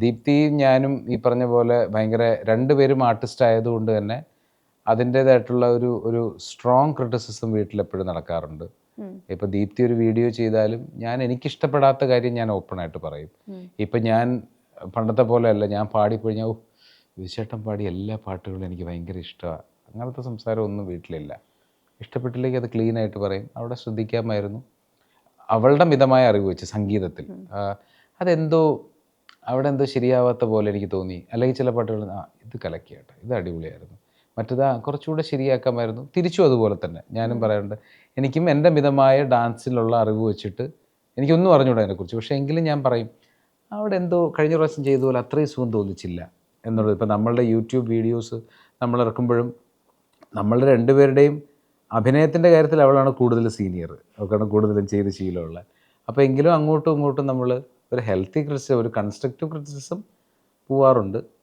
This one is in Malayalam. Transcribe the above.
ദീപ്തിയും ഞാനും ഈ പറഞ്ഞ പോലെ ഭയങ്കര രണ്ടുപേരും ആർട്ടിസ്റ്റ് ആയതുകൊണ്ട് തന്നെ അതിൻ്റേതായിട്ടുള്ള ഒരു ഒരു സ്ട്രോങ് ക്രിറ്റിസിസം വീട്ടിലെപ്പോഴും നടക്കാറുണ്ട്. ഇപ്പം ദീപ്തി ഒരു വീഡിയോ ചെയ്താലും ഞാൻ എനിക്കിഷ്ടപ്പെടാത്ത കാര്യം ഞാൻ ഓപ്പണായിട്ട് പറയും. ഇപ്പം ഞാൻ പണ്ടത്തെ പോലെയല്ല, ഞാൻ പാടിക്കഴിഞ്ഞാൽ ഓ വിജയേട്ടൻ പാടിയ എല്ലാ പാട്ടുകളും എനിക്ക് ഭയങ്കര ഇഷ്ടമാണ്, അങ്ങനത്തെ സംസാരമൊന്നും വീട്ടിലില്ല. ഇഷ്ടപ്പെട്ടില്ലെങ്കിൽ അത് ക്ലീനായിട്ട് പറയും, അവിടെ ശ്രദ്ധിക്കാമായിരുന്നു. അവളുടെ മിതമായ അറിവ് വെച്ച് സംഗീതത്തിൽ അതെന്തോ അവിടെ എന്തോ ശരിയാവാത്ത പോലെ എനിക്ക് തോന്നി. അല്ലെങ്കിൽ ചില പാട്ടുകൾ ഇത് കലക്കിയാട്ടെ, ഇത് അടിപൊളിയായിരുന്നു, മറ്റേത് കുറച്ചുകൂടെ ശരിയാക്കാമായിരുന്നു. തിരിച്ചും അതുപോലെ തന്നെ ഞാനും പറയാറുണ്ട്. എനിക്കും എൻ്റെ മിതമായ ഡാൻസിലുള്ള അറിവ് വെച്ചിട്ട് എനിക്കൊന്നും അറിഞ്ഞൂടാ അതിനെക്കുറിച്ച്. പക്ഷേ എങ്കിലും ഞാൻ പറയും അവിടെ എന്തോ കഴിഞ്ഞ പ്രാവശ്യം ചെയ്തതുപോലെ അത്രയും സുഖം തോന്നിച്ചില്ല എന്നുള്ളത്. ഇപ്പം നമ്മളുടെ യൂട്യൂബ് വീഡിയോസ് നമ്മൾ ഇറക്കുമ്പോഴും നമ്മളുടെ രണ്ടുപേരുടെയും അഭിനയത്തിൻ്റെ കാര്യത്തിൽ അവളാണ് കൂടുതൽ സീനിയർ, അവൾക്കാണ് കൂടുതലും ചെയ്ത് ശീലമുള്ള. അപ്പോൾ എങ്കിലും അങ്ങോട്ടും ഇങ്ങോട്ടും നമ്മൾ ഒരു ഹെൽത്തി ക്രിറ്റിസിസം, ഒരു കൺസ്ട്രക്റ്റീവ് ക്രിറ്റിസിസം പോവാറുണ്ട്.